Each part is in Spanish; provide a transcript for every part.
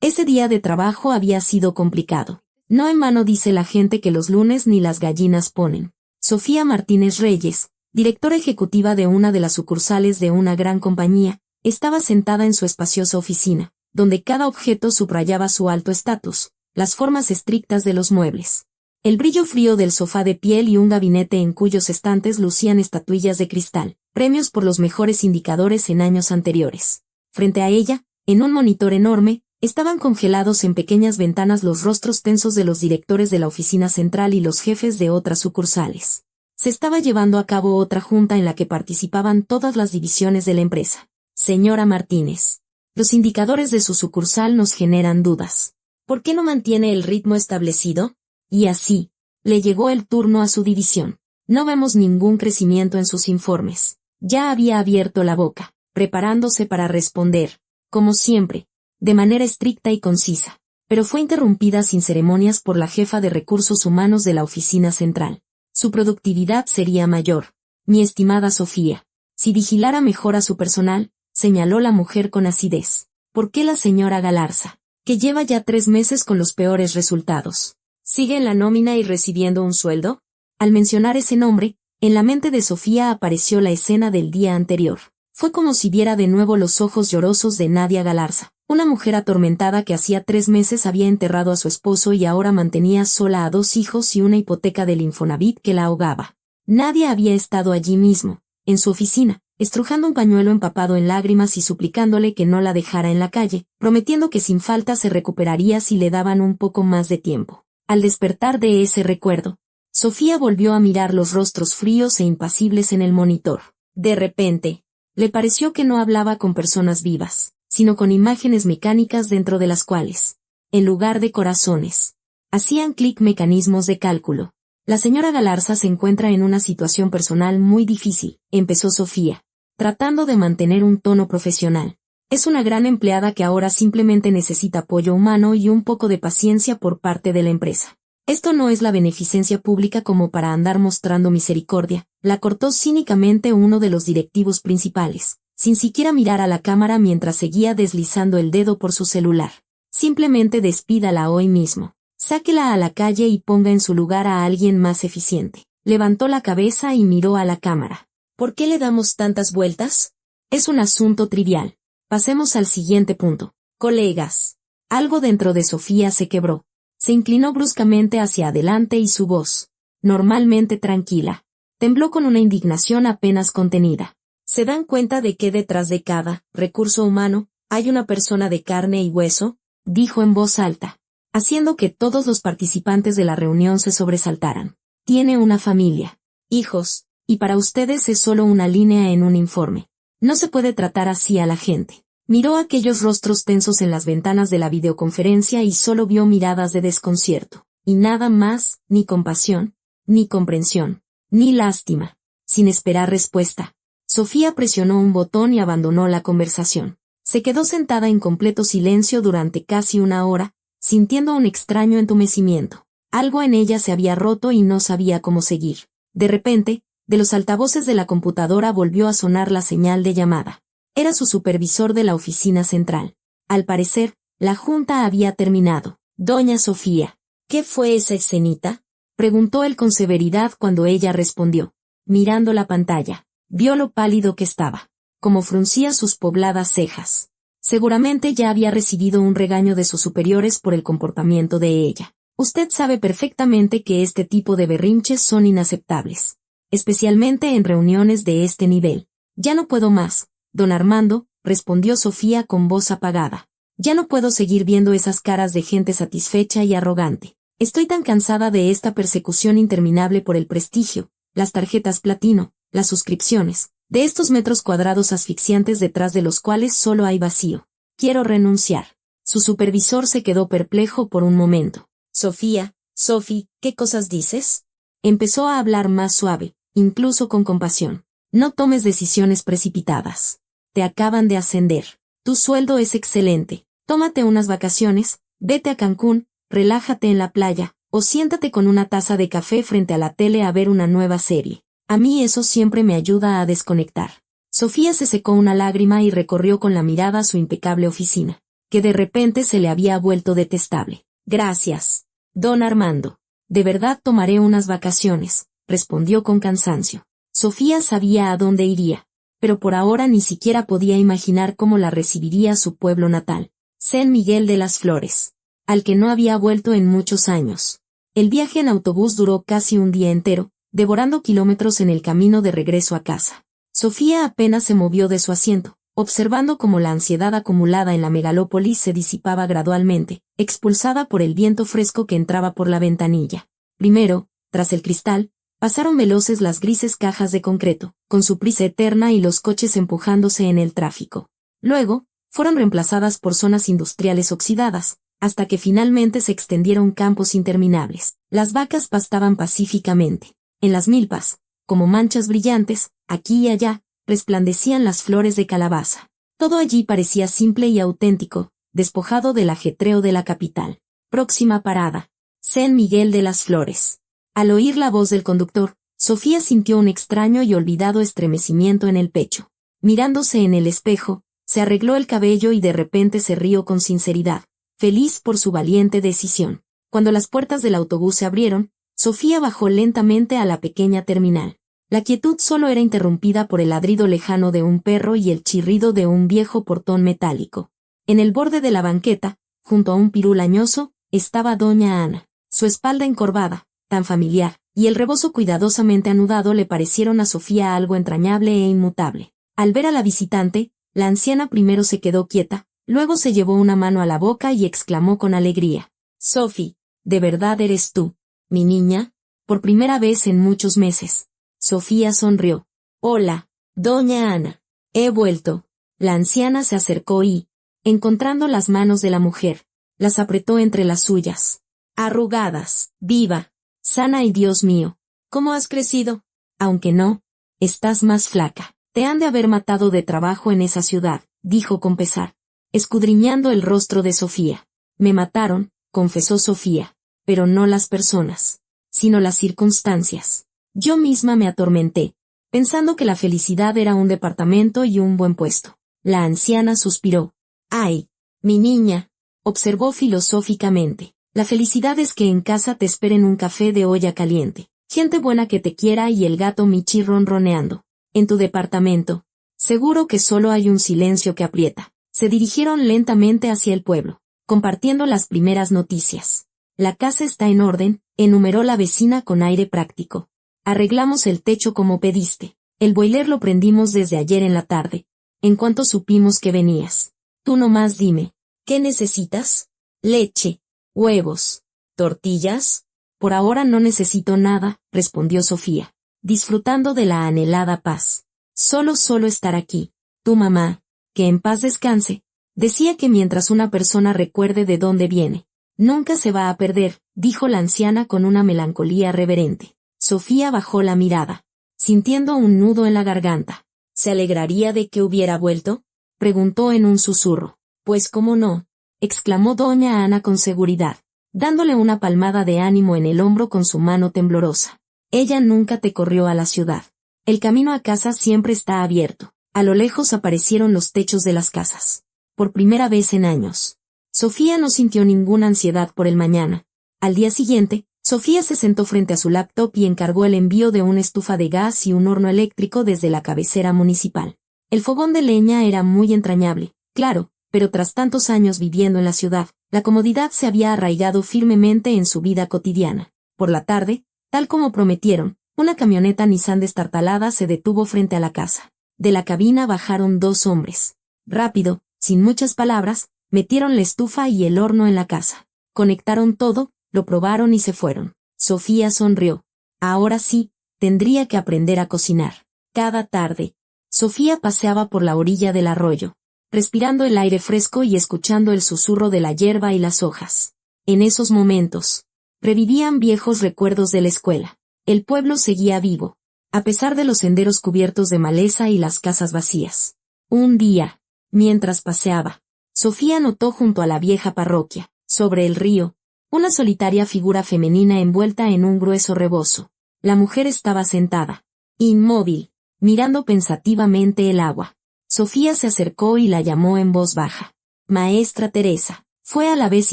Ese día de trabajo había sido complicado. No en vano dice la gente que los lunes ni las gallinas ponen. Sofía Martínez Reyes, directora ejecutiva de una de las sucursales de una gran compañía, estaba sentada en su espaciosa oficina, donde cada objeto subrayaba su alto estatus, las formas estrictas de los muebles, el brillo frío del sofá de piel y un gabinete en cuyos estantes lucían estatuillas de cristal, premios por los mejores indicadores en años anteriores. Frente a ella, en un monitor enorme, estaban congelados en pequeñas ventanas los rostros tensos de los directores de la oficina central y los jefes de otras sucursales. Se estaba llevando a cabo otra junta en la que participaban todas las divisiones de la empresa. Señora Martínez, los indicadores de su sucursal nos generan dudas. ¿Por qué no mantiene el ritmo establecido? Y así, le llegó el turno a su división. No vemos ningún crecimiento en sus informes. Ya había abierto la boca, preparándose para responder, como siempre, de manera estricta y concisa, pero fue interrumpida sin ceremonias por la jefa de recursos humanos de la oficina central. Su productividad sería mayor, mi estimada Sofía, si vigilara mejor a su personal, señaló la mujer con acidez. ¿Por qué la señora Galarza, que lleva ya 3 meses con los peores resultados, sigue en la nómina y recibiendo un sueldo? Al mencionar ese nombre, en la mente de Sofía apareció la escena del día anterior. Fue como si viera de nuevo los ojos llorosos de Nadia Galarza, una mujer atormentada que hacía 3 meses había enterrado a su esposo y ahora mantenía sola a 2 hijos y una hipoteca del Infonavit que la ahogaba. Nadia había estado allí mismo, en su oficina, estrujando un pañuelo empapado en lágrimas y suplicándole que no la dejara en la calle, prometiendo que sin falta se recuperaría si le daban un poco más de tiempo. Al despertar de ese recuerdo, Sofía volvió a mirar los rostros fríos e impasibles en el monitor. De repente, le pareció que no hablaba con personas vivas, sino con imágenes mecánicas dentro de las cuales, en lugar de corazones, hacían clic mecanismos de cálculo. La señora Galarza se encuentra en una situación personal muy difícil, empezó Sofía, tratando de mantener un tono profesional. Es una gran empleada que ahora simplemente necesita apoyo humano y un poco de paciencia por parte de la empresa. Esto no es la beneficencia pública como para andar mostrando misericordia, la cortó cínicamente uno de los directivos principales, sin siquiera mirar a la cámara mientras seguía deslizando el dedo por su celular. Simplemente despídala hoy mismo. Sáquela a la calle y ponga en su lugar a alguien más eficiente. Levantó la cabeza y miró a la cámara. ¿Por qué le damos tantas vueltas? Es un asunto trivial. Pasemos al siguiente punto. Colegas. Algo dentro de Sofía se quebró. Se inclinó bruscamente hacia adelante y su voz, normalmente tranquila, tembló con una indignación apenas contenida. ¿Se dan cuenta de que detrás de cada recurso humano hay una persona de carne y hueso? Dijo en voz alta, haciendo que todos los participantes de la reunión se sobresaltaran. Tiene una familia, hijos, y para ustedes es solo una línea en un informe. No se puede tratar así a la gente. Miró aquellos rostros tensos en las ventanas de la videoconferencia y solo vio miradas de desconcierto, y nada más, ni compasión, ni comprensión, ni lástima. Sin esperar respuesta, Sofía presionó un botón y abandonó la conversación. Se quedó sentada en completo silencio durante casi 1 hora, sintiendo un extraño entumecimiento. Algo en ella se había roto y no sabía cómo seguir. De repente, de los altavoces de la computadora volvió a sonar la señal de llamada. Era su supervisor de la oficina central. Al parecer, la junta había terminado. Doña Sofía, ¿qué fue esa escenita?, preguntó él con severidad cuando ella respondió. Mirando la pantalla, vio lo pálido que estaba, como fruncía sus pobladas cejas. Seguramente ya había recibido un regaño de sus superiores por el comportamiento de ella. Usted sabe perfectamente que este tipo de berrinches son inaceptables, especialmente en reuniones de este nivel. Ya no puedo más, don Armando, respondió Sofía con voz apagada. Ya no puedo seguir viendo esas caras de gente satisfecha y arrogante. Estoy tan cansada de esta persecución interminable por el prestigio, las tarjetas platino, las suscripciones, de estos metros cuadrados asfixiantes detrás de los cuales solo hay vacío. Quiero renunciar. Su supervisor se quedó perplejo por un momento. Sofía, Sophie, ¿qué cosas dices? Empezó a hablar más suave, incluso con compasión. No tomes decisiones precipitadas. Te acaban de ascender. Tu sueldo es excelente. Tómate unas vacaciones, vete a Cancún, relájate en la playa, o siéntate con una taza de café frente a la tele a ver una nueva serie. A mí eso siempre me ayuda a desconectar. Sofía se secó una lágrima y recorrió con la mirada su impecable oficina. que de repente se le había vuelto detestable. Gracias, don Armando. De verdad tomaré unas vacaciones, respondió con cansancio. Sofía sabía a dónde iría, pero por ahora ni siquiera podía imaginar cómo la recibiría su pueblo natal, San Miguel de las Flores, al que no había vuelto en muchos años. El viaje en autobús duró casi un día entero, devorando kilómetros en el camino de regreso a casa. Sofía apenas se movió de su asiento, observando cómo la ansiedad acumulada en la megalópolis se disipaba gradualmente, expulsada por el viento fresco que entraba por la ventanilla. Primero, tras el cristal, pasaron veloces las grises cajas de concreto, con su prisa eterna y los coches empujándose en el tráfico. Luego, fueron reemplazadas por zonas industriales oxidadas, hasta que finalmente se extendieron campos interminables. Las vacas pastaban pacíficamente. En las milpas, como manchas brillantes, aquí y allá, resplandecían las flores de calabaza. Todo allí parecía simple y auténtico, despojado del ajetreo de la capital. Próxima parada: San Miguel de las Flores. Al oír la voz del conductor, Sofía sintió un extraño y olvidado estremecimiento en el pecho. Mirándose en el espejo, se arregló el cabello y de repente se rió con sinceridad, feliz por su valiente decisión. Cuando las puertas del autobús se abrieron, Sofía bajó lentamente a la pequeña terminal. La quietud solo era interrumpida por el ladrido lejano de un perro y el chirrido de un viejo portón metálico. En el borde de la banqueta, junto a un pirul añoso, estaba doña Ana. Su espalda encorvada, tan familiar, y el rebozo cuidadosamente anudado le parecieron a Sofía algo entrañable e inmutable. Al ver a la visitante, la anciana primero se quedó quieta, luego se llevó una mano a la boca y exclamó con alegría: «Sophie, ¿de verdad eres tú, mi niña?» Por primera vez en muchos meses. Sofía sonrió. «Hola, doña Ana. He vuelto». La anciana se acercó y, encontrando las manos de la mujer, las apretó entre las suyas. «Arrugadas, viva, sana y Dios mío, ¿cómo has crecido? Aunque no, estás más flaca. Te han de haber matado de trabajo en esa ciudad», dijo con pesar, escudriñando el rostro de Sofía. «Me mataron», confesó Sofía, «pero no las personas, sino las circunstancias. Yo misma me atormenté, pensando que la felicidad era un departamento y un buen puesto». La anciana suspiró. «Ay, mi niña», observó filosóficamente, «la felicidad es que en casa te esperen un café de olla caliente, gente buena que te quiera y el gato Michi ronroneando. En tu departamento, seguro que solo hay un silencio que aprieta». Se dirigieron lentamente hacia el pueblo, compartiendo las primeras noticias. «La casa está en orden», enumeró la vecina con aire práctico. «Arreglamos el techo como pediste. El boiler lo prendimos desde ayer en la tarde, en cuanto supimos que venías. Tú nomás dime, ¿qué necesitas? Leche, huevos, tortillas». «Por ahora no necesito nada», respondió Sofía, disfrutando de la anhelada paz. Solo estar aquí. Tu mamá, que en paz descanse, decía que mientras una persona recuerde de dónde viene, nunca se va a perder», dijo la anciana con una melancolía reverente. Sofía bajó la mirada, sintiendo un nudo en la garganta. «¿Se alegraría de que hubiera vuelto?», preguntó en un susurro. «Pues cómo no», exclamó doña Ana con seguridad, dándole una palmada de ánimo en el hombro con su mano temblorosa. «Ella nunca te corrió a la ciudad. El camino a casa siempre está abierto». A lo lejos aparecieron los techos de las casas. Por primera vez en años, Sofía no sintió ninguna ansiedad por el mañana. Al día siguiente, Sofía se sentó frente a su laptop y encargó el envío de una estufa de gas y un horno eléctrico desde la cabecera municipal. El fogón de leña era muy entrañable, claro, pero tras tantos años viviendo en la ciudad, la comodidad se había arraigado firmemente en su vida cotidiana. Por la tarde, tal como prometieron, una camioneta Nissan destartalada se detuvo frente a la casa. De la cabina bajaron dos hombres. Rápido, sin muchas palabras, metieron la estufa y el horno en la casa. Conectaron todo, lo probaron y se fueron. Sofía sonrió. Ahora sí, tendría que aprender a cocinar. Cada tarde, Sofía paseaba por la orilla del arroyo, respirando el aire fresco y escuchando el susurro de la hierba y las hojas. En esos momentos, revivían viejos recuerdos de la escuela. El pueblo seguía vivo, a pesar de los senderos cubiertos de maleza y las casas vacías. Un día, mientras paseaba, Sofía notó junto a la vieja parroquia, sobre el río, una solitaria figura femenina envuelta en un grueso rebozo. La mujer estaba sentada, inmóvil, mirando pensativamente el agua. Sofía se acercó y la llamó en voz baja. Maestra Teresa. Fue a la vez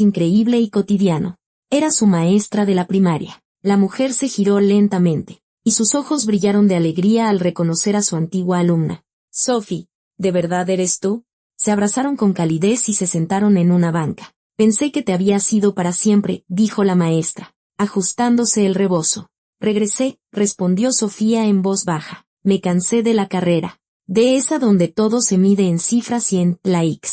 increíble y cotidiano. Era su maestra de la primaria. La mujer se giró lentamente, y sus ojos brillaron de alegría al reconocer a su antigua alumna. Sophie, ¿de verdad eres tú? Se abrazaron con calidez y se sentaron en una banca. Pensé que te habías ido para siempre, dijo la maestra, ajustándose el rebozo. Regresé, respondió Sofía en voz baja. Me cansé de la carrera. De esa donde todo se mide en cifras y en likes.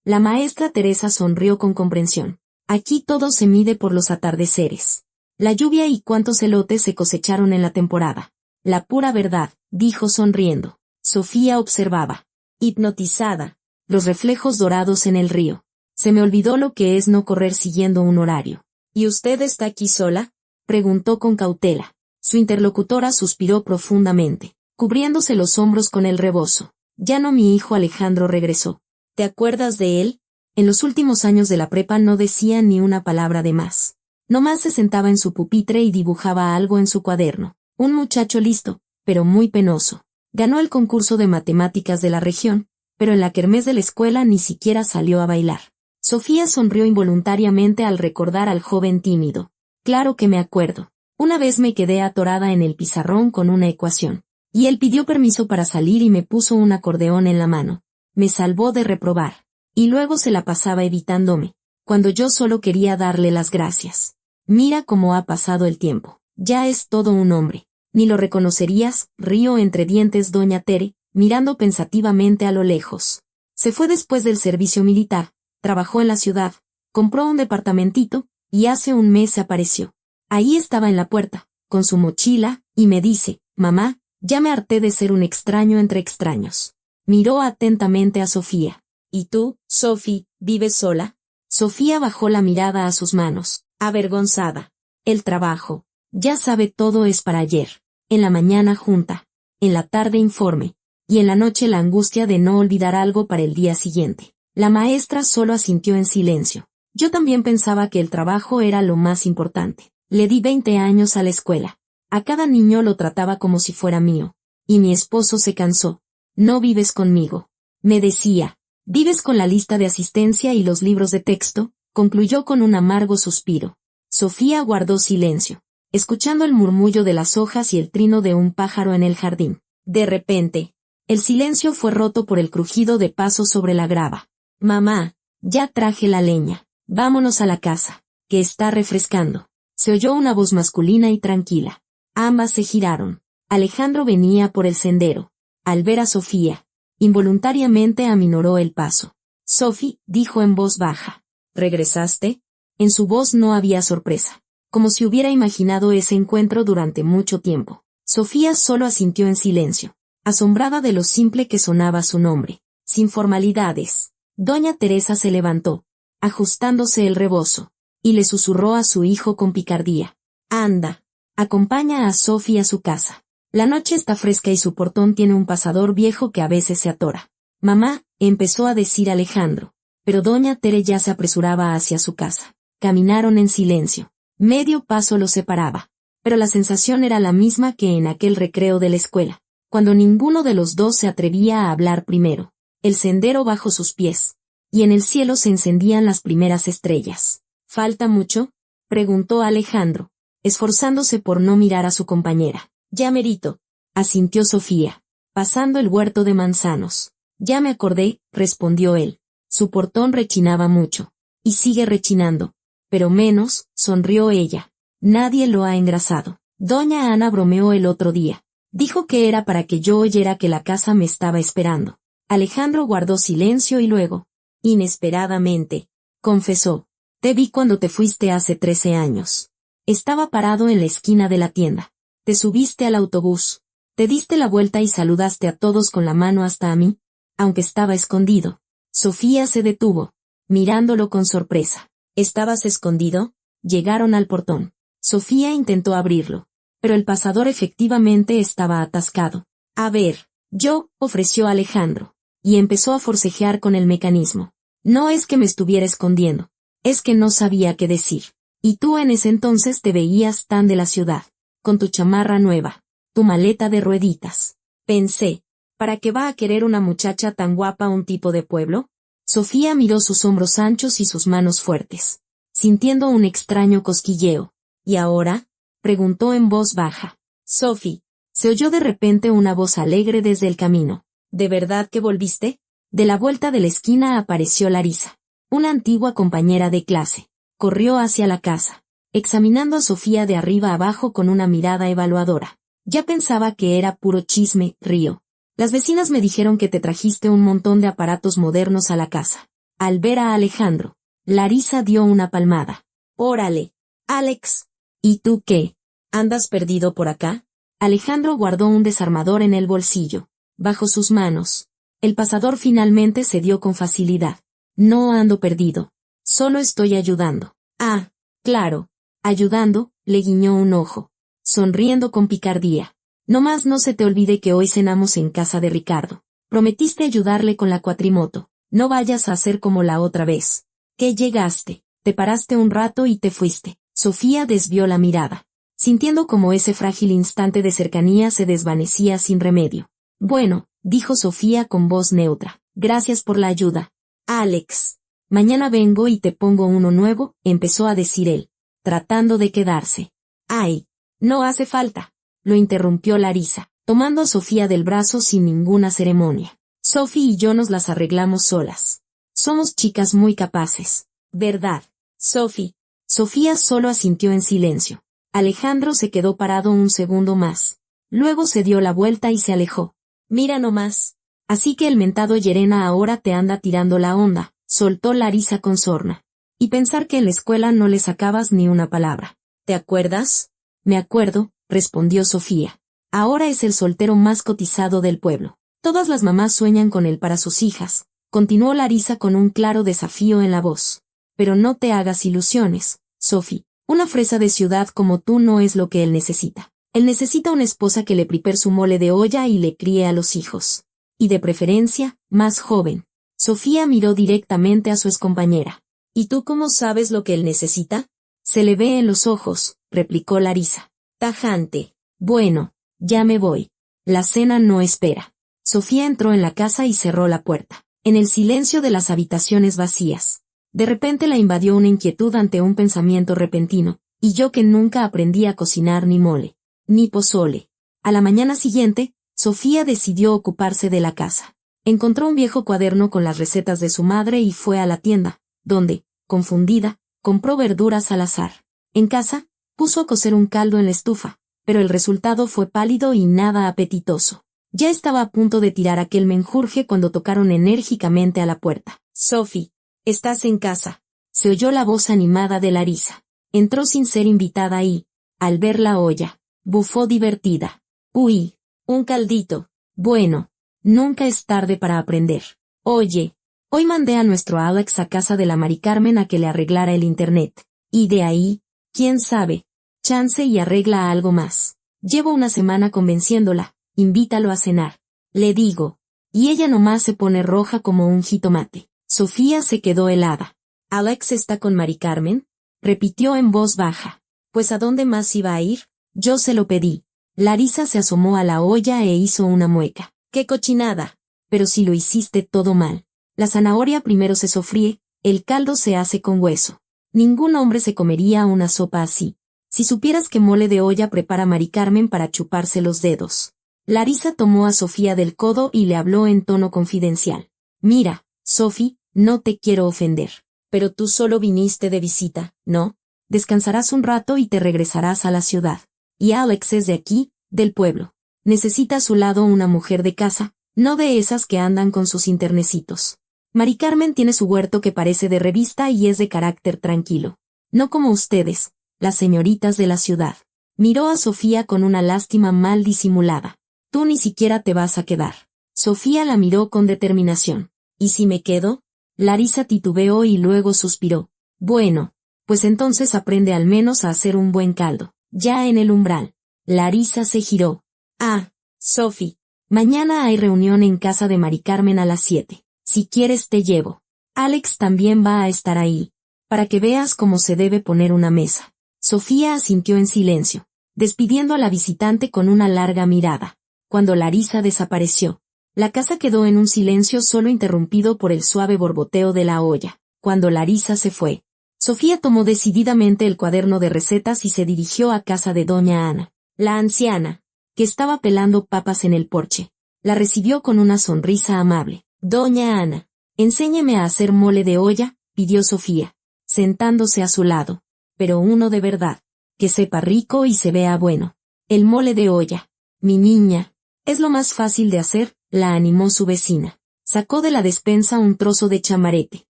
La maestra Teresa sonrió con comprensión. Aquí todo se mide por los atardeceres. La lluvia y cuántos elotes se cosecharon en la temporada. La pura verdad, dijo sonriendo. Sofía observaba, hipnotizada, los reflejos dorados en el río. Se me olvidó lo que es no correr siguiendo un horario. ¿Y usted está aquí sola?, preguntó con cautela. Su interlocutora suspiró profundamente, cubriéndose los hombros con el rebozo. Ya no, mi hijo Alejandro regresó. ¿Te acuerdas de él? En los últimos años de la prepa no decía ni una palabra de más. Nomás se sentaba en su pupitre y dibujaba algo en su cuaderno. Un muchacho listo, pero muy penoso. Ganó el concurso de matemáticas de la región, pero en la kermés de la escuela ni siquiera salió a bailar. Sofía sonrió involuntariamente al recordar al joven tímido. Claro que me acuerdo. Una vez me quedé atorada en el pizarrón con una ecuación, y él pidió permiso para salir y me puso un acordeón en la mano. Me salvó de reprobar. Y luego se la pasaba evitándome, cuando yo solo quería darle las gracias. Mira cómo ha pasado el tiempo. Ya es todo un hombre. Ni lo reconocerías, rió entre dientes doña Tere, mirando pensativamente a lo lejos. Se fue después del servicio militar, trabajó en la ciudad, compró un departamentito, y hace un mes se apareció. Ahí estaba en la puerta, con su mochila, y me dice, mamá, ya me harté de ser un extraño entre extraños. Miró atentamente a Sofía. ¿Y tú, Sophie, vives sola? Sofía bajó la mirada a sus manos, avergonzada. El trabajo, ya sabe, todo es para ayer. En la mañana junta, en la tarde informe, y en la noche la angustia de no olvidar algo para el día siguiente. La maestra solo asintió en silencio. Yo también pensaba que el trabajo era lo más importante. Le di 20 años a la escuela. A cada niño lo trataba como si fuera mío. Y mi esposo se cansó. No vives conmigo. Me decía. Vives con la lista de asistencia y los libros de texto, concluyó con un amargo suspiro. Sofía guardó silencio, escuchando el murmullo de las hojas y el trino de un pájaro en el jardín. De repente, el silencio fue roto por el crujido de pasos sobre la grava. Mamá, ya traje la leña. Vámonos a la casa, que está refrescando. Se oyó una voz masculina y tranquila. Ambas se giraron. Alejandro venía por el sendero. Al ver a Sofía, involuntariamente aminoró el paso. Sophie, dijo en voz baja. ¿Regresaste? En su voz no había sorpresa, como si hubiera imaginado ese encuentro durante mucho tiempo. Sofía solo asintió en silencio, asombrada de lo simple que sonaba su nombre, sin formalidades. Doña Teresa se levantó, ajustándose el rebozo, y le susurró a su hijo con picardía. Anda, acompaña a Sophie a su casa. La noche está fresca y su portón tiene un pasador viejo que a veces se atora. Mamá, empezó a decir Alejandro, pero doña Tere ya se apresuraba hacia su casa. Caminaron en silencio. Medio paso los separaba, pero la sensación era la misma que en aquel recreo de la escuela, cuando ninguno de los dos se atrevía a hablar primero. El sendero bajo sus pies, y en el cielo se encendían las primeras estrellas. ¿Falta mucho?, preguntó Alejandro, esforzándose por no mirar a su compañera. Ya merito, asintió Sofía, pasando el huerto de manzanos. Ya me acordé, respondió él. Su portón rechinaba mucho. Y sigue rechinando. Pero menos, sonrió ella. Nadie lo ha engrasado. Doña Ana bromeó el otro día. Dijo que era para que yo oyera que la casa me estaba esperando. Alejandro guardó silencio y luego, inesperadamente, confesó. Te vi cuando te fuiste hace 13 años. Estaba parado en la esquina de la tienda. Te subiste al autobús, te diste la vuelta y saludaste a todos con la mano hasta a mí, aunque estaba escondido. Sofía se detuvo, mirándolo con sorpresa. ¿Estabas escondido? Llegaron al portón. Sofía intentó abrirlo, pero el pasador efectivamente estaba atascado. A ver, yo, ofreció Alejandro, y empezó a forcejear con el mecanismo. No es que me estuviera escondiendo, es que no sabía qué decir. Y tú en ese entonces te veías tan de la ciudad. Con tu chamarra nueva, tu maleta de rueditas. Pensé, ¿para qué va a querer una muchacha tan guapa un tipo de pueblo? Sofía miró sus hombros anchos y sus manos fuertes, sintiendo un extraño cosquilleo. ¿Y ahora?, preguntó en voz baja. Sophie. Se oyó de repente una voz alegre desde el camino. ¿De verdad que volviste? De la vuelta de la esquina apareció Larisa, una antigua compañera de clase. Corrió hacia la casa, examinando a Sofía de arriba abajo con una mirada evaluadora. Ya pensaba que era puro chisme, río. Las vecinas me dijeron que te trajiste un montón de aparatos modernos a la casa. Al ver a Alejandro, Larisa dio una palmada. Órale, Alex. ¿Y tú qué? ¿Andas perdido por acá? Alejandro guardó un desarmador en el bolsillo, bajo sus manos. El pasador finalmente cedió con facilidad. No ando perdido. Solo estoy ayudando. Ah, claro. Ayudando, le guiñó un ojo, sonriendo con picardía. Nomás no se te olvide que hoy cenamos en casa de Ricardo. Prometiste ayudarle con la cuatrimoto. No vayas a hacer como la otra vez. ¿Qué llegaste? Te paraste un rato y te fuiste. Sofía desvió la mirada, sintiendo como ese frágil instante de cercanía se desvanecía sin remedio. Bueno, dijo Sofía con voz neutra. Gracias por la ayuda. Alex. Mañana vengo y te pongo uno nuevo, empezó a decir él, tratando de quedarse. Ay, no hace falta, lo interrumpió Larisa, tomando a Sofía del brazo sin ninguna ceremonia. Sophie y yo nos las arreglamos solas. Somos chicas muy capaces. ¿Verdad, Sophie? Sofía solo asintió en silencio. Alejandro se quedó parado un segundo más. Luego se dio la vuelta y se alejó. Mira nomás. Así que el mentado Llerena ahora te anda tirando la onda, soltó Larisa con sorna. Y pensar que en la escuela no le sacabas ni una palabra. ¿Te acuerdas? Me acuerdo, respondió Sofía. Ahora es el soltero más cotizado del pueblo. Todas las mamás sueñan con él para sus hijas, continuó Larisa con un claro desafío en la voz. Pero no te hagas ilusiones, Sophie. Una fresa de ciudad como tú no es lo que él necesita. Él necesita una esposa que le prepare su mole de olla y le críe a los hijos. Y de preferencia, más joven. Sofía miró directamente a su excompañera. ¿Y tú cómo sabes lo que él necesita? Se le ve en los ojos, replicó Larisa. Tajante. Bueno, ya me voy. La cena no espera. Sofía entró en la casa y cerró la puerta. En el silencio de las habitaciones vacías, de repente la invadió una inquietud ante un pensamiento repentino, y yo que nunca aprendí a cocinar ni mole, ni pozole. A la mañana siguiente, Sofía decidió ocuparse de la casa. Encontró un viejo cuaderno con las recetas de su madre y fue a la tienda, donde, confundida, compró verduras al azar. En casa, puso a cocer un caldo en la estufa, pero el resultado fue pálido y nada apetitoso. Ya estaba a punto de tirar aquel menjurje cuando tocaron enérgicamente a la puerta. Sophie, ¿estás en casa? Se oyó la voz animada de Larisa. Entró sin ser invitada y, al ver la olla, bufó divertida. Uy, un caldito. Bueno, nunca es tarde para aprender. Oye, hoy mandé a nuestro Alex a casa de la Mari Carmen a que le arreglara el internet. Y de ahí, quién sabe, chance y arregla algo más. Llevo una semana convenciéndola. Invítalo a cenar. Le digo. Y ella nomás se pone roja como un jitomate. Sofía se quedó helada. ¿Alex está con Mari Carmen? Repitió en voz baja. Pues ¿a dónde más iba a ir? Yo se lo pedí. Larisa se asomó a la olla e hizo una mueca. ¡Qué cochinada! Pero si lo hiciste todo mal. La zanahoria primero se sofríe, el caldo se hace con hueso. Ningún hombre se comería una sopa así. Si supieras qué mole de olla prepara Mari Carmen para chuparse los dedos. Larisa tomó a Sofía del codo y le habló en tono confidencial. Mira, Sophie, no te quiero ofender. Pero tú solo viniste de visita, ¿no? Descansarás un rato y te regresarás a la ciudad. Y Alex es de aquí, del pueblo. Necesita a su lado una mujer de casa, no de esas que andan con sus internecitos. Mari Carmen tiene su huerto que parece de revista y es de carácter tranquilo. No como ustedes, las señoritas de la ciudad. Miró a Sofía con una lástima mal disimulada. Tú ni siquiera te vas a quedar. Sofía la miró con determinación. ¿Y si me quedo? Larisa titubeó y luego suspiró. Bueno, pues entonces aprende al menos a hacer un buen caldo. Ya en el umbral, Larisa se giró. Ah, Sophie, mañana hay reunión en casa de Mari Carmen a las 7. Si quieres te llevo. Alex también va a estar ahí, para que veas cómo se debe poner una mesa. Sofía asintió en silencio, despidiendo a la visitante con una larga mirada. Cuando Larisa desapareció, La casa quedó en un silencio solo interrumpido por el suave borboteo de la olla. Cuando Larisa se fue, Sofía tomó decididamente el cuaderno de recetas y se dirigió a casa de doña Ana. La anciana, que estaba pelando papas en el porche, la recibió con una sonrisa amable. Doña Ana, enséñeme a hacer mole de olla, pidió Sofía, sentándose a su lado. Pero uno de verdad, que sepa rico y se vea bueno. El mole de olla, mi niña, es lo más fácil de hacer, la animó su vecina. Sacó de la despensa un trozo de chamarete,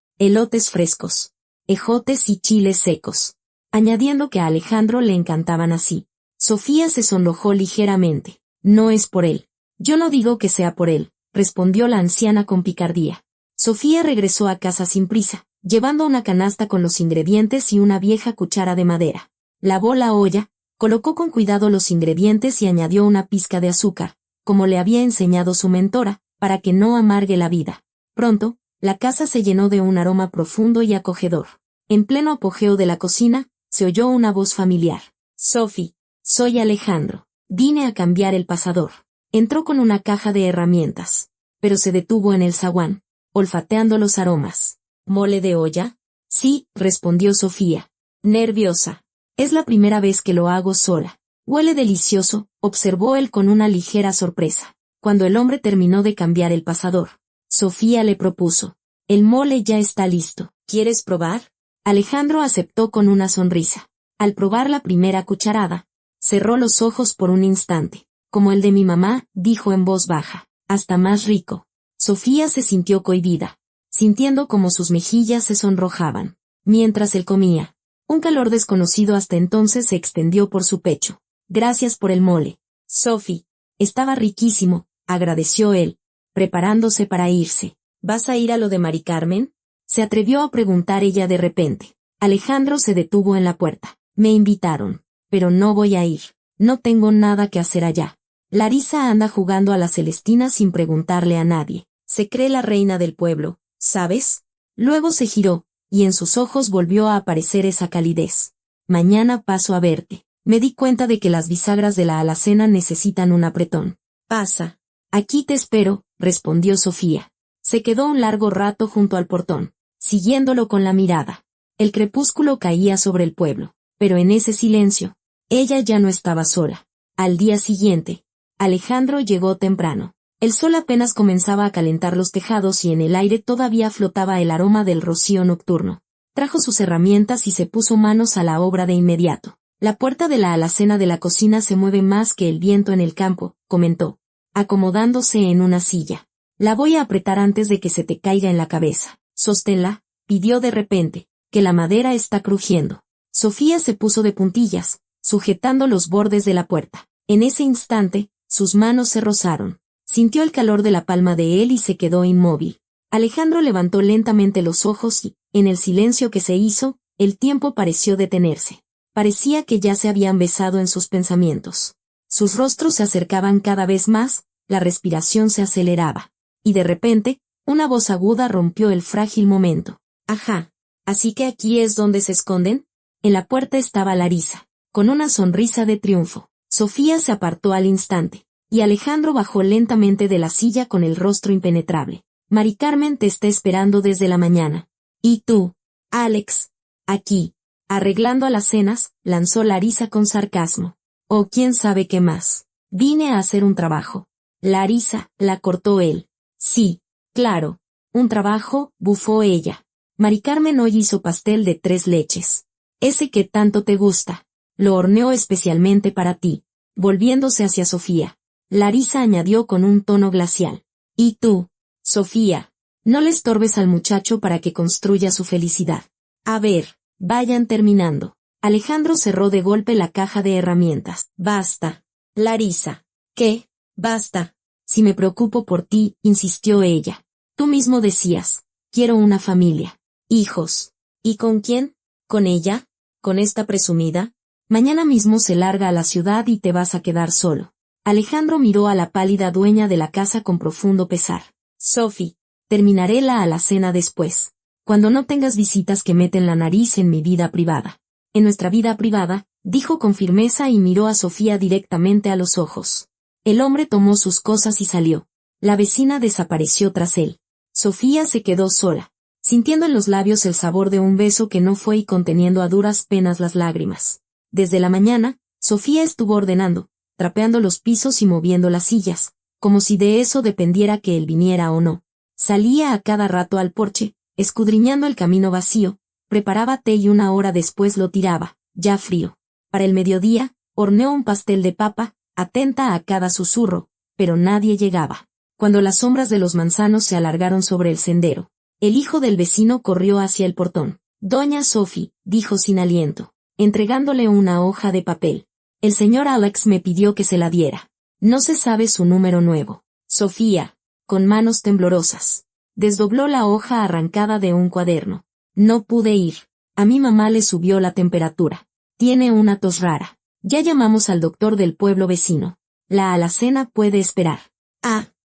elotes frescos, ejotes y chiles secos, añadiendo que a Alejandro le encantaban así. Sofía se sonrojó ligeramente. No es por él. Yo no digo que sea por él, respondió la anciana con picardía. Sofía regresó a casa sin prisa, llevando una canasta con los ingredientes y una vieja cuchara de madera. Lavó la olla, colocó con cuidado los ingredientes y añadió una pizca de azúcar, como le había enseñado su mentora, para que no amargue la vida. Pronto, la casa se llenó de un aroma profundo y acogedor. En pleno apogeo de la cocina, se oyó una voz familiar. Sophie, soy Alejandro. Vine a cambiar el pasador. Entró con una caja de herramientas, pero se detuvo en el zaguán, olfateando los aromas. ¿Mole de olla? Sí, respondió Sofía, nerviosa. Es la primera vez que lo hago sola. Huele delicioso, observó él con una ligera sorpresa. Cuando el hombre terminó de cambiar el pasador, Sofía le propuso. El mole ya está listo. ¿Quieres probar? Alejandro aceptó con una sonrisa. Al probar la primera cucharada, cerró los ojos por un instante. Como el de mi mamá, dijo en voz baja. Hasta más rico. Sofía se sintió cohibida, sintiendo como sus mejillas se sonrojaban. Mientras él comía, un calor desconocido hasta entonces se extendió por su pecho. Gracias por el mole. Sophie, estaba riquísimo, agradeció él, preparándose para irse. ¿Vas a ir a lo de Mari Carmen? Se atrevió a preguntar ella de repente. Alejandro se detuvo en la puerta. Me invitaron, pero no voy a ir. No tengo nada que hacer allá. Larisa anda jugando a la Celestina sin preguntarle a nadie. Se cree la reina del pueblo, ¿sabes? Luego se giró, y en sus ojos volvió a aparecer esa calidez. Mañana paso a verte. Me di cuenta de que las bisagras de la alacena necesitan un apretón. Pasa. Aquí te espero, respondió Sofía. Se quedó un largo rato junto al portón, siguiéndolo con la mirada. El crepúsculo caía sobre el pueblo, pero en ese silencio, ella ya no estaba sola. Al día siguiente, Alejandro llegó temprano. El sol apenas comenzaba a calentar los tejados y en el aire todavía flotaba el aroma del rocío nocturno. Trajo sus herramientas y se puso manos a la obra de inmediato. La puerta de la alacena de la cocina se mueve más que el viento en el campo, comentó, acomodándose en una silla. La voy a apretar antes de que se te caiga en la cabeza. Sosténla, pidió de repente, que la madera está crujiendo. Sofía se puso de puntillas, sujetando los bordes de la puerta. En ese instante, sus manos se rozaron. Sintió el calor de la palma de él y se quedó inmóvil. Alejandro levantó lentamente los ojos y, en el silencio que se hizo, el tiempo pareció detenerse. Parecía que ya se habían besado en sus pensamientos. Sus rostros se acercaban cada vez más, la respiración se aceleraba. Y de repente, una voz aguda rompió el frágil momento. Ajá, ¿así que aquí es donde se esconden? En la puerta estaba Larisa, con una sonrisa de triunfo. Sofía se apartó al instante, y Alejandro bajó lentamente de la silla con el rostro impenetrable. Mari Carmen te está esperando desde la mañana. ¿Y tú, Alex? Aquí, arreglando alacenas, lanzó Larisa con sarcasmo. O quién sabe qué más. Vine a hacer un trabajo. Larisa, la cortó él. Sí, claro, un trabajo, bufó ella. Mari Carmen hoy hizo pastel de 3 leches. Ese que tanto te gusta. Lo horneó especialmente para ti. Volviéndose hacia Sofía, Larisa añadió con un tono glacial. ¿Y tú, Sofía? No le estorbes al muchacho para que construya su felicidad. A ver, vayan terminando. Alejandro cerró de golpe la caja de herramientas. Basta. Larisa. ¿Qué? Basta. Si me preocupo por ti, insistió ella. Tú mismo decías, quiero una familia. Hijos. ¿Y con quién? ¿Con ella? ¿Con esta presumida? Mañana mismo se larga a la ciudad y te vas a quedar solo. Alejandro miró a la pálida dueña de la casa con profundo pesar. Sophie, terminaré la alacena después. Cuando no tengas visitas que meten la nariz en mi vida privada. En nuestra vida privada, dijo con firmeza y miró a Sofía directamente a los ojos. El hombre tomó sus cosas y salió. La vecina desapareció tras él. Sofía se quedó sola, sintiendo en los labios el sabor de un beso que no fue y conteniendo a duras penas las lágrimas. Desde la mañana, Sofía estuvo ordenando, trapeando los pisos y moviendo las sillas, como si de eso dependiera que él viniera o no. Salía a cada rato al porche, escudriñando el camino vacío, preparaba té y 1 hora después lo tiraba, ya frío. Para el mediodía, horneó un pastel de papa, atenta a cada susurro, pero nadie llegaba. Cuando las sombras de los manzanos se alargaron sobre el sendero, el hijo del vecino corrió hacia el portón. «Doña Sophie», dijo sin aliento, entregándole una hoja de papel. «El señor Alex me pidió que se la diera. No se sabe su número nuevo». Sofía, con manos temblorosas, desdobló la hoja arrancada de un cuaderno. «No pude ir. A mi mamá le subió la temperatura. Tiene una tos rara. Ya llamamos al doctor del pueblo vecino. La alacena puede esperar».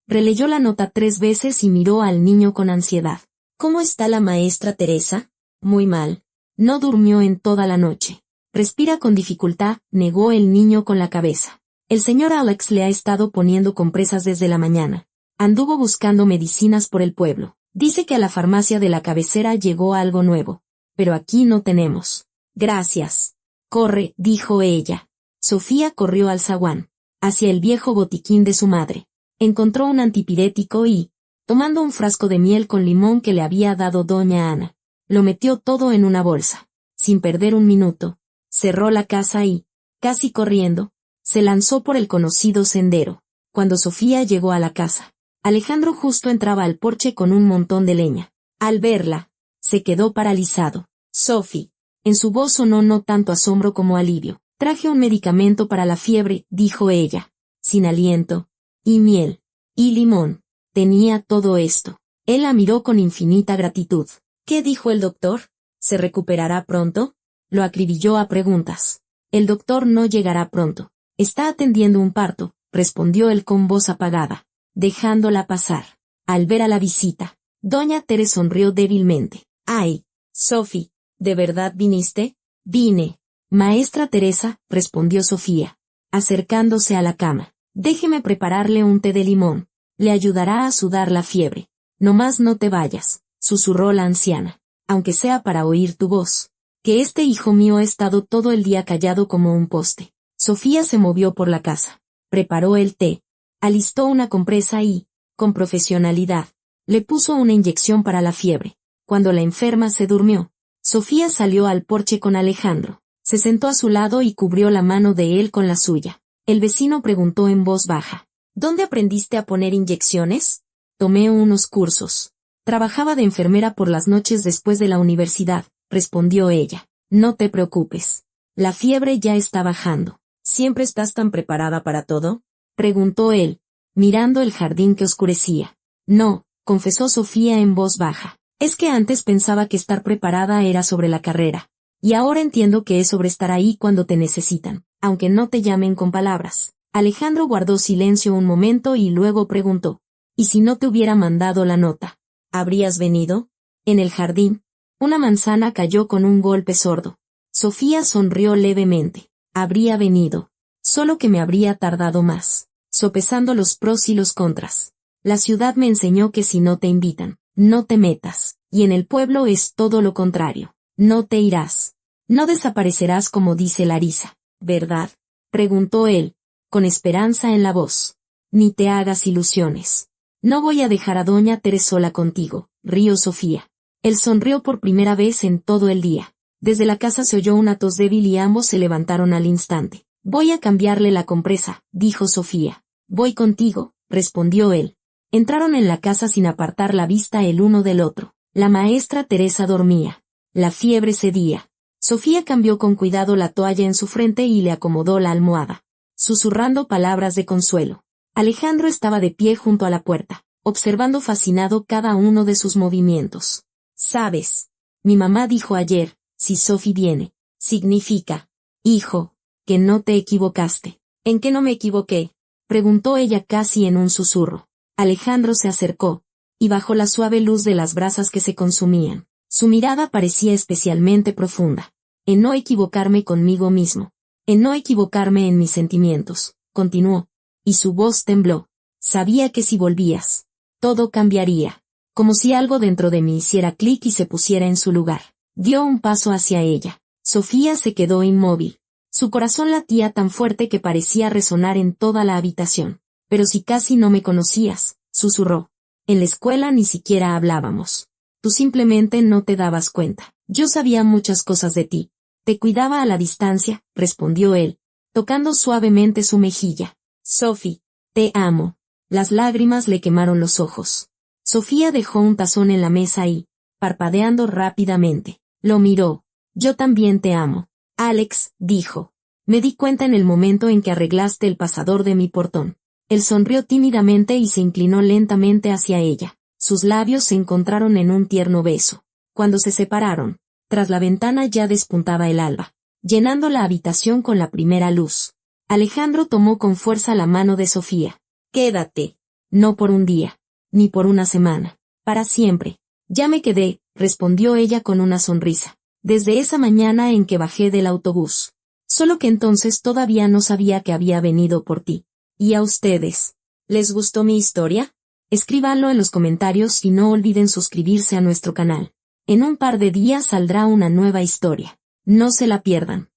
Releyó la nota 3 veces y miró al niño con ansiedad. «¿Cómo está la maestra Teresa?» «Muy mal. No durmió en toda la noche. Respira con dificultad», negó el niño con la cabeza. «El señor Alex le ha estado poniendo compresas desde la mañana. Anduvo buscando medicinas por el pueblo. Dice que a la farmacia de la cabecera llegó algo nuevo. Pero aquí no tenemos». «Gracias». «Corre», dijo ella. Sofía corrió al zaguán, hacia el viejo botiquín de su madre. Encontró un antipirético y, tomando un frasco de miel con limón que le había dado doña Ana, lo metió todo en una bolsa. Sin perder un minuto, cerró la casa y, casi corriendo, se lanzó por el conocido sendero. Cuando Sofía llegó a la casa, Alejandro justo entraba al porche con un montón de leña. Al verla, se quedó paralizado. «Sophie». En su voz sonó no tanto asombro como alivio. «Traje un medicamento para la fiebre», dijo ella, sin aliento. «Y miel. Y limón. Tenía todo esto». Él la miró con infinita gratitud. «¿Qué dijo el doctor? ¿Se recuperará pronto?» Lo acribilló a preguntas. «El doctor no llegará pronto. Está atendiendo un parto», respondió él con voz apagada, dejándola pasar. Al ver a la visita, doña Tere sonrió débilmente. «Ay, Sophie, ¿de verdad viniste?» «Vine, maestra Teresa», respondió Sofía, acercándose a la cama. «Déjeme prepararle un té de limón. Le ayudará a sudar la fiebre. Nomás no te vayas», susurró la anciana, «aunque sea para oír tu voz. Que este hijo mío ha estado todo el día callado como un poste». Sofía se movió por la casa, preparó el té, alistó una compresa y, con profesionalidad, le puso una inyección para la fiebre. Cuando la enferma se durmió, Sofía salió al porche con Alejandro, se sentó a su lado y cubrió la mano de él con la suya. El vecino preguntó en voz baja. «¿Dónde aprendiste a poner inyecciones?» «Tomé unos cursos. Trabajaba de enfermera por las noches después de la universidad», respondió ella. «No te preocupes. La fiebre ya está bajando». «¿Siempre estás tan preparada para todo?», preguntó él, mirando el jardín que oscurecía. «No», confesó Sofía en voz baja. «Es que antes pensaba que estar preparada era sobre la carrera. Y ahora entiendo que es sobre estar ahí cuando te necesitan, aunque no te llamen con palabras». Alejandro guardó silencio un momento y luego preguntó. «¿Y si no te hubiera mandado la nota? ¿Habrías venido?» En el jardín, una manzana cayó con un golpe sordo. Sofía sonrió levemente. «Habría venido. Solo que me habría tardado más, sopesando los pros y los contras. La ciudad me enseñó que si no te invitan, no te metas, y en el pueblo es todo lo contrario. No te irás. No desaparecerás como dice Larisa, ¿verdad?», preguntó él, con esperanza en la voz. «Ni te hagas ilusiones. No voy a dejar a doña Teresa sola contigo», rió Sofía. Él sonrió por primera vez en todo el día. Desde la casa se oyó una tos débil y ambos se levantaron al instante. «Voy a cambiarle la compresa», dijo Sofía. «Voy contigo», respondió él. Entraron en la casa sin apartar la vista el uno del otro. La maestra Teresa dormía. La fiebre cedía. Sofía cambió con cuidado la toalla en su frente y le acomodó la almohada, susurrando palabras de consuelo. Alejandro estaba de pie junto a la puerta, observando fascinado cada uno de sus movimientos. «¿Sabes? Mi mamá dijo ayer, si Sophie viene, significa, hijo, que no te equivocaste». «¿En qué no me equivoqué?», preguntó ella casi en un susurro. Alejandro se acercó, y bajo la suave luz de las brasas que se consumían, su mirada parecía especialmente profunda. «En no equivocarme conmigo mismo. En no equivocarme en mis sentimientos», continuó, y su voz tembló. Sabía que si volvías, todo cambiaría. Como si algo dentro de mí hiciera clic y se pusiera en su lugar. Dio un paso hacia ella. Sofía se quedó inmóvil. Su corazón latía tan fuerte que parecía resonar en toda la habitación. Pero si casi no me conocías, susurró. En la escuela ni siquiera hablábamos. Tú simplemente no te dabas cuenta. Yo sabía muchas cosas de ti. Te cuidaba a la distancia, respondió él, tocando suavemente su mejilla. Sophie, te amo. Las lágrimas le quemaron los ojos. Sofía dejó un tazón en la mesa y, parpadeando rápidamente, lo miró. Yo también te amo. Alex, dijo. Me di cuenta en el momento en que arreglaste el pasador de mi portón. Él sonrió tímidamente y se inclinó lentamente hacia ella. Sus labios se encontraron en un tierno beso. Cuando se separaron, tras la ventana ya despuntaba el alba, llenando la habitación con la primera luz. Alejandro tomó con fuerza la mano de Sofía. Quédate. No por un día, ni por una semana. Para siempre. Ya me quedé, respondió ella con una sonrisa. Desde esa mañana en que bajé del autobús. Solo que entonces todavía no sabía que había venido por ti. ¿Y a ustedes? ¿Les gustó mi historia? Escríbanlo en los comentarios y no olviden suscribirse a nuestro canal. En un par de días saldrá una nueva historia. No se la pierdan.